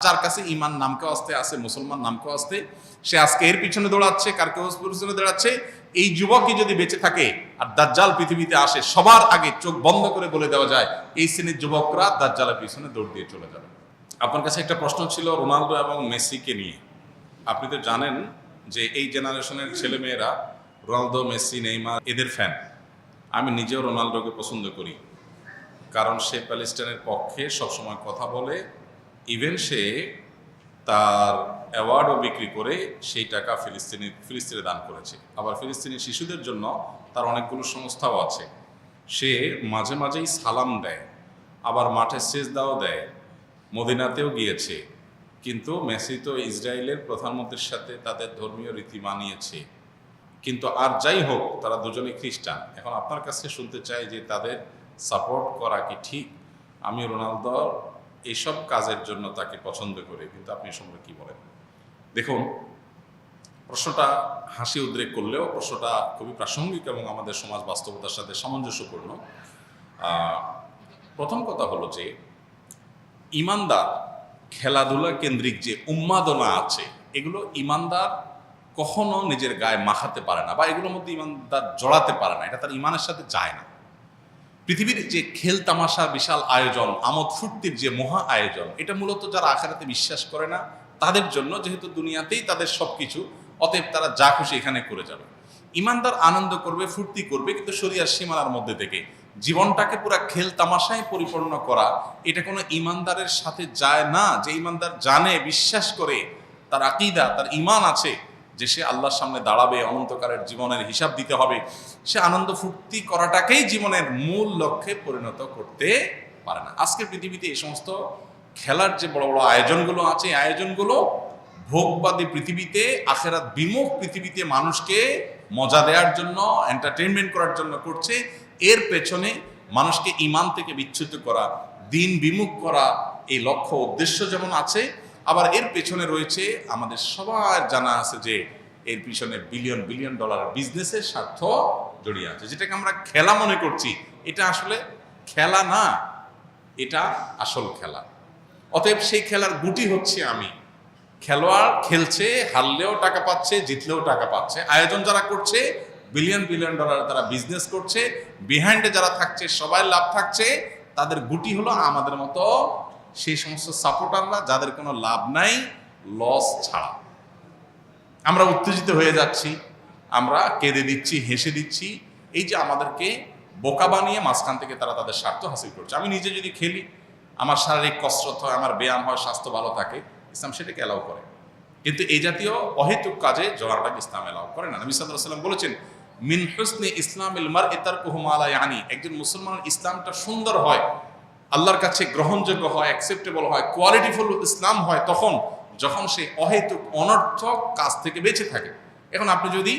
যার কাছে ইমান নামকে আসতে আছে, মুসলমান নামকে আসতে, সে আজকে এর পিছনে দৌড়াচ্ছে, কার কেউ পিছনে দৌড়াচ্ছে। এই যুবকই যদি বেঁচে থাকে আর দাজ্জাল পৃথিবীতে আসে, সবার আগে চোখ বন্ধ করে বলে দেওয়া যায় এই শ্রেণীর যুবকরা দাজ্জালের পিছনে দৌড় দিয়ে চলে যাবে। আপনার কাছে একটা প্রশ্ন ছিল রোনালদো এবং মেসিকে নিয়ে। আপনি তো জানেন যে এই জেনারেশনের ছেলেমেয়েরা রোনালদো, মেসি, নেইমার এদের ফ্যান। আমি নিজেও রোনালদোকে পছন্দ করি, কারণ সে প্যালেস্টাইনের পক্ষে সবসময় কথা বলে। ইভেন সে তার অ্যাওয়ার্ডও বিক্রি করে সেই টাকা ফিলিস্তিনে দান করেছে। আবার ফিলিস্তিনি শিশুদের জন্য তার অনেকগুলো সংস্থাও আছে। সে মাঝে মাঝেই সালাম দেয়, আবার মাঠে সেজদাও দেয়, মদিনাতেও গিয়েছে। কিন্তু মেসি তো ইসরায়েলের প্রধানমন্ত্রীর সাথে তাদের ধর্মীয় রীতি মানিয়েছে। কিন্তু আর যাই হোক, তারা দুজনে খ্রিস্টান। এখন আপনার কাছে শুনতে চাই যে তাদের সাপোর্ট করা কি ঠিক? আমি রোনালদোর এইসব কাজের জন্য তাকে পছন্দ করি, কিন্তু আপনি সম্পর্কে কি বলেন? দেখুন, প্রশ্নটা হাসি উদ্রেক করলেও প্রশ্নটা খুবই প্রাসঙ্গিক এবং আমাদের সমাজ বাস্তবতার সাথে সামঞ্জস্যপূর্ণ। প্রথম কথা হলো যে ইমানদার খেলাধুলা কেন্দ্রিক যে উন্মাদনা আছে, এগুলো ইমানদার কখনো নিজের গায়ে মাখাতে পারে না, বা এগুলোর মধ্যে ইমানদার জড়াতে পারে না। এটা তার ইমানের সাথে যায় না। পৃথিবীর যে খেল তামাশা বিশাল আয়োজন, আমোদ ফুর্তির যে মহা আয়োজন, এটা মূলত যারা আখিরাতে বিশ্বাস করে না তাদের জন্য, যেহেতু দুনিয়াতেই তাদের সবকিছু, অতএব তারা যা খুশি এখানে করে যাবে। ইমানদার আনন্দ করবে, ফুর্তি করবে, কিন্তু শরিয়ার সীমানার মধ্যে থেকে। জীবনটাকে পুরা খেল তামাশায় পরিপূর্ণ করা, এটা কোনো ইমানদারের সাথে যায় না। যে ইমানদার জানে, বিশ্বাস করে, তার আকীদা, তার ঈমান আছে যে সে আল্লাহর সামনে দাঁড়াবে, অনন্তকালের জীবনের হিসাব দিতে হবে, সে আনন্দ ফুর্তি করাটাকেই জীবনের মূল লক্ষ্যে পরিণত করতে পারে না। আজকের পৃথিবীতে এই সমস্ত খেলার যে বড় বড় আয়োজনগুলো আছে, এই আয়োজনগুলো ভোগবাদী পৃথিবীতে, আখিরাত বিমুখ পৃথিবীতে মানুষকে মজা দেওয়ার জন্য, এন্টারটেইনমেন্ট করার জন্য করছে। এর পেছনে মানুষকে ঈমান থেকে বিচ্যুত করা, দিন বিমুখ করা, এই লক্ষ্য উদ্দেশ্য যেমন আছে, আবার এর পেছনে রয়েছে, আমাদের সবার জানা আছে যে এর পিছনে বিলিয়ন বিলিয়ন ডলার বিজনেসের স্বার্থ জড়িয়ে আছে। যেটাকে আমরা খেলা মনে করছি, এটা আসলে খেলা না, এটা আসল খেলা। অতএব সেই খেলার গুটি হচ্ছে আমি। খেলোয়াড় খেলছে, হারলেও টাকা পাচ্ছে, জিতলেও টাকা পাচ্ছে। আয়োজন যারা করছে, বিলিয়ন বিলিয়ন ডলার তারা বিজনেস করছে, বিহাইন্ডে যারা থাকছে সবাই লাভ থাকছে। তাদের গুটি হলো আমাদের মতো সেই সমস্ত সাপোর্টাররা যাদের কোনো লাভ নাই, লস ছাড়া। আমরা উত্তেজিত হয়ে যাচ্ছি, আমরা কেঁদে দিচ্ছি, হেসে দিচ্ছি। এই যে আমাদেরকে বোকা বানিয়ে মাঝখান থেকে তারা তাদের স্বার্থ হাসিল করছে। আমি নিজে যদি খেলি, আমার শারীরিক কসরত হয়, আমার ব্যায়াম হয়, স্বাস্থ্য ভালো থাকে, ইসলাম সেটাকে অ্যালাউ করে। কিন্তু এই জাতীয় অহেতুক কাজে জড়াটাকে ইসলাম অ্যালাউ করে না। নবী সাল্লাল্লাহু আলাইহি ওয়াসাল্লাম বলেছেন, মিন হুসনি ইসলামিল মারই তারকুহু মা লা ইয়ানি। একজন মুসলমানের ইসলামটা সুন্দর হয়, আল্লাহর কাছে গ্রহণযোগ্য হয়, অ্যাকসেপ্টেবল হয়, কোয়ালিটিফুল ইসলাম হয় যখন সে অহেতুক অনর্থক কাজ থেকে বেঁচে থাকে। এখন আপনি যদি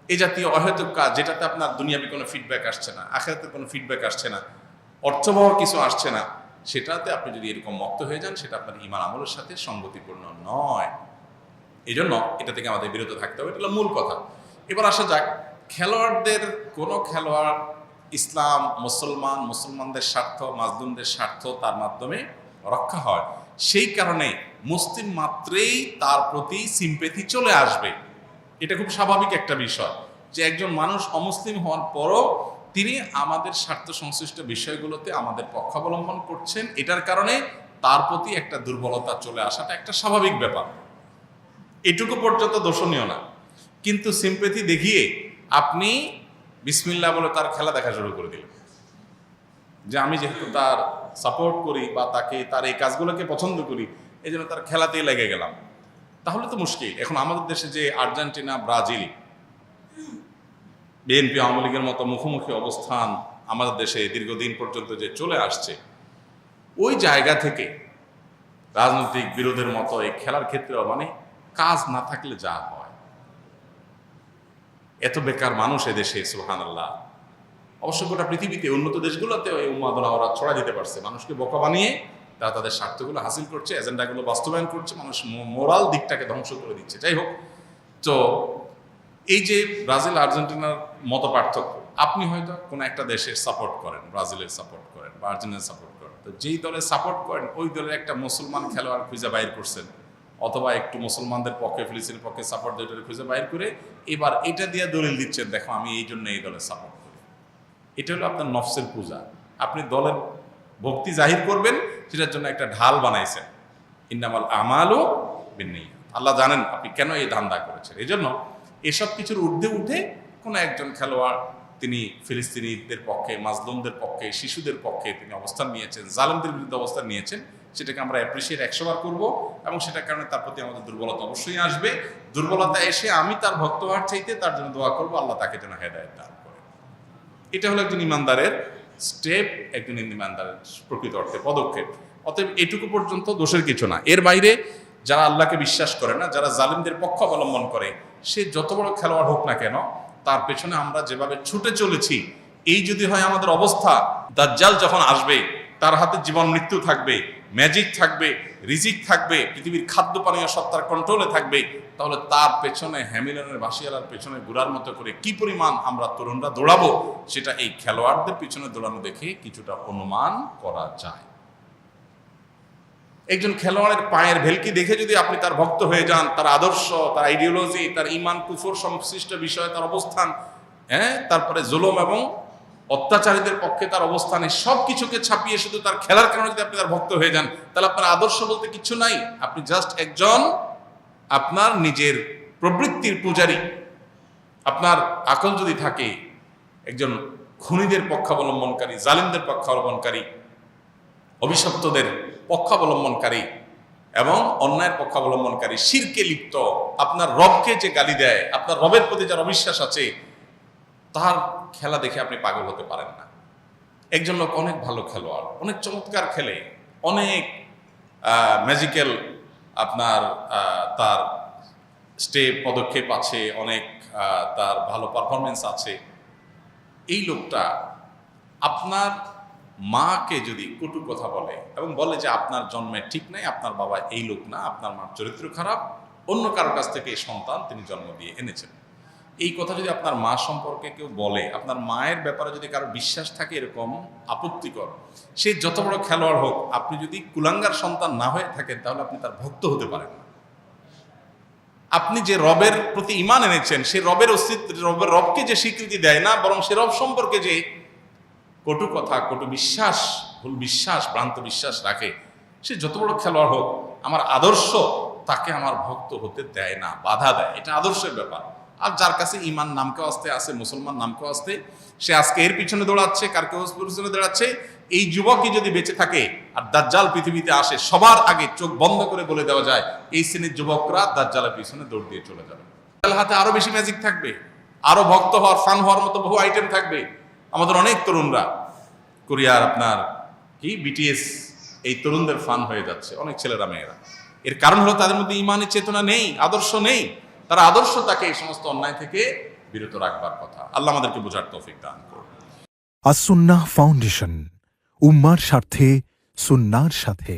এই জাতীয় অহেতুক কাজ, যেটাতে আপনার দুনিয়াবি কোনো ফিডব্যাক আসছে না, আখিরাতের কোনো ফিডব্যাক আসছে না, অর্থবহ কিছু আসছে না, সেটাতে আপনি যদি এরকম মত্ত হয়ে যান, সেটা আপনার ঈমান আমলের সাথে সঙ্গতিপূর্ণ নয়। এই জন্য এটা থেকে আমাদের বিরত থাকতে হবে। এটা হলো মূল কথা। এবার আসা যাক, খেলোয়াড়দের কোনো খেলোয়াড় ইসলাম, মুসলমানদের স্বার্থ, মাজলুমদের স্বার্থ তার মাধ্যমে রক্ষা হয়। সেই কারণে মুসলিম মাত্রেই তার প্রতি সিম্প্যাথি চলে আসবে। এটা খুব স্বাভাবিক একটা বিষয় যে একজন মানুষ অমুসলিম হওয়ার পরও তিনি আমাদের স্বার্থ সংশ্লিষ্ট বিষয়গুলোতে আমাদের পক্ষাবলম্বন করছেন। এটার কারণে তার প্রতি একটা দুর্বলতা চলে আসাটা একটা স্বাভাবিক ব্যাপার। এটুকু পর্যন্ত দোষণীয় না। কিন্তু সিম্প্যাথি দেখিয়ে আপনি বিসমিল্লাহ বলে তার খেলা দেখা শুরু করে দিলেন, যে আমি যেহেতু তার সাপোর্ট করি বা তার এই কাজগুলোকে পছন্দ করি, এই জন্য তার খেলাতেই লেগে গেলাম। তাহলে তো মুশকিল। এখন আমাদের দেশে যে আর্জেন্টিনা, ব্রাজিল, বিএনপি, আওয়ামী লীগের মতো মুখোমুখি অবস্থান আমাদের দেশে দীর্ঘদিন পর্যন্ত যে চলে আসছে, ওই জায়গা থেকে রাজনৈতিক বিরোধের মতো এই খেলার ক্ষেত্রেও মানে কাজ না থাকলে যা হয়, এত বেকার মানুষ এদেশে, সুবহানাল্লাহ। অবশ্য গোটা পৃথিবীতে উন্নত দেশগুলোতেও এই উন্মাদনা ওরা ছড়া দিতে পারছে। মানুষকে বোকা বানিয়ে তারা তাদের স্বার্থগুলো হাসিল করছে, এজেন্ডাগুলো বাস্তবায়ন করছে, মানুষ মোরাল দিকটাকে ধ্বংস করে দিচ্ছে। যাই হোক, তো এই যে ব্রাজিল আর্জেন্টিনার মত পার্থক্য, আপনি হয়তো কোনো একটা দেশের সাপোর্ট করেন, ব্রাজিলের সাপোর্ট করেন বা আর্জেন্টিনার সাপোর্ট করেন, তো তো যেই দলে সাপোর্ট করেন ওই দলের একটা মুসলমান খেলোয়াড় খুঁজে বাইর করছেন, অথবা একটু মুসলমানদের পক্ষে ফিলিস্তিনের পক্ষে সাপোর্ট দিয়ে খুঁজে বাইর করে এবার এটা দিয়ে দলিল দিচ্ছেন, দেখো আমি এই জন্য এই দলে সাপোর্ট করি। এটা হলো আপনার নফসের পূজা। আপনি দলের ভক্তি জাহির করবেন, সেটার জন্য একটা ঢাল বানাইছেন। ইন্নামাল আমালু বিন্নিয়াত। আল্লাহ জানেন আপনি কেন এই ধান্দা করেছেন। এই জন্য এসব কিছুর ঊর্ধ্বে উঠে কোনো একজন খেলোয়াড় তিনি ফিলিস্তিনিদের পক্ষে, মাজলুমদের পক্ষে, শিশুদের পক্ষে তিনি অবস্থান নিয়েছেন, জালেমদের বিরুদ্ধে অবস্থান নিয়েছেন, সেটাকে আমরা অ্যাপ্রিসিয়েট 100 বার করবো, এবং সেটার কারণে তার প্রতি আমাদের দুর্বলতা অবশ্যই আসবে। দুর্বলতা এসে আমি তার ভক্ত হওয়ার চাইতে তার জন্য দোয়া করবো, আল্লাহ তাকে যেন হেদায়েত দান করে। এটা হলো একজন ইমানদারের স্টেপ, একজন ইমানদারের প্রকৃত অর্থে পদক্ষেপ। অতএব এটুকু পর্যন্ত দোষের কিছু না। এর বাইরে যারা আল্লাহকে বিশ্বাস করে না, যারা জালিমদের পক্ষ অবলম্বন করে, সে যত বড় খেলোয়াড় হোক না কেন, তার পেছনে আমরা যেভাবে ছুটে চলেছি, এই যদি হয় আমাদের অবস্থা, দাজ্জাল যখন আসবে তার হাতে জীবন মৃত্যু থাকবে, ম্যাজিক থাকবে, রিজিক থাকবে, পৃথিবীর খাদ্য পানীয় সব তার কন্ট্রোলে থাকবে, তাহলে তার পেছনে হ্যামিলনের বাসিয়ালার পেছনে ঘোরার মতো করে কি পরিমাণ আমরা তরুণরা দৌড়াবো, সেটা এই খেলোয়াড়দের পিছনে দৌড়ানো দেখে কিছুটা অনুমান করা যায়। একজন খেলোয়াড়ের পায়ের ভেলকি দেখে যদি আপনি তার ভক্ত হয়ে যান, তার আদর্শ, তার আইডিওলজি, তার ইমান কুফর সংশ্লিষ্ট বিষয়ে তার অবস্থান, তারপরে জুলুম এবং অত্যাচারীদের পক্ষে তার অবস্থানে সব কিছুকে ছাপিয়ে শুধু তার খেলার কারণে যদি আপনি তার ভক্ত হয়ে যান, তাহলে আপনার আদর্শ বলতে কিছু নাই। আপনি জাস্ট একজন আপনার নিজের প্রবৃত্তির পূজারী। আপনার আকল যদি থাকে, একজন খুনিদের পক্ষাবলম্বনকারী, জালিমদের পক্ষাবলম্বনকারী, অভিশপ্তদের পক্ষাবলম্বনকারী এবং অন্যায়ের পক্ষাবলম্বনকারী, শিরকে লিপ্ত, আপনার রবকে যে গালি দেয়, আপনার রবের প্রতি যার অবিশ্বাস আছে, তার খেলা দেখে আপনি পাগল হতে পারেন না। একজন লোক অনেক ভালো খেলোয়াড়, অনেক চমৎকার খেলে, অনেক ম্যাজিক্যাল আপনার তার স্টেপ পদক্ষেপ আছে, অনেক তার ভালো পারফরমেন্স আছে, এই লোকটা আপনার মাকে যদি কটু কথা বলে এবং বলে যে আপনার জন্মে ঠিক নাই, আপনার বাবা এই লোক না, আপনার মার চরিত্র খারাপ, অন্য কারোর কাছ থেকে এই সন্তান তিনি জন্ম দিয়ে এনেছেন, এই কথা যদি আপনার মা সম্পর্কে কেউ বলে, আপনার মায়ের ব্যাপারে যদি কারো বিশ্বাস থাকে এরকম আপত্তিকর, সে যত বড় খেলোয়াড় হোক, আপনি যদি কুলাঙ্গার সন্তান না হয়ে থাকেন, তাহলে আপনি তার ভক্ত হতে পারেন না। আপনি যে রবের প্রতি ঈমান এনেছেন, সে রবের অস্তিত্ব, রবকে যে স্বীকৃতি দেয় না, বরং সে রব সম্পর্কে যে কটু কথা, কটু বিশ্বাস, ভুল বিশ্বাস, ভ্রান্ত বিশ্বাস রাখে, সে যত বড় খেলোয়াড় হোক, আমার আদর্শ তাকে আমার ভক্ত হতে দেয় না, বাধা দেয়। এটা আদর্শের ব্যাপার। আর যার কাছে ঈমান নামকে আসতে আছে, মুসলমান নামকে আসতে, সে আজকে এর পিছনে দৌড়াচ্ছে, কার কেউ পিছনে দৌড়াচ্ছে। এই যুবকই যদি বেঁচে থাকে আর দাজ্জাল পৃথিবীতে আসে, সবার আগে চোখ বন্ধ করে বলে দেওয়া যায় এই শ্রেণীর যুবকরা দাজ্জালের পিছনে দৌড় দিয়ে চলে যাবে। তার হাতে আরো বেশি ম্যাজিক থাকবে, আরো ভক্ত হওয়ার, ফান হওয়ার মতো বহু আইটেম থাকবে। আমাদের অনেক তরুণরা কোরিয়ার আপনার কি বিটিএস, এই তরুণদের ফান হয়ে যাচ্ছে, অনেক ছেলেরা মেয়েরা। এর কারণ হলো তাদের মধ্যে ঈমানের চেতনা নেই, আদর্শ নেই। তার আদর্শ তাকে এই সমস্ত অন্যায় থেকে বিরত রাখবার কথা। আল্লাহ আমাদেরকে বোঝার তৌফিক দান করুন। আস-সুন্নাহ ফাউন্ডেশন, উম্মার স্বার্থে, সুন্নাহর সাথে।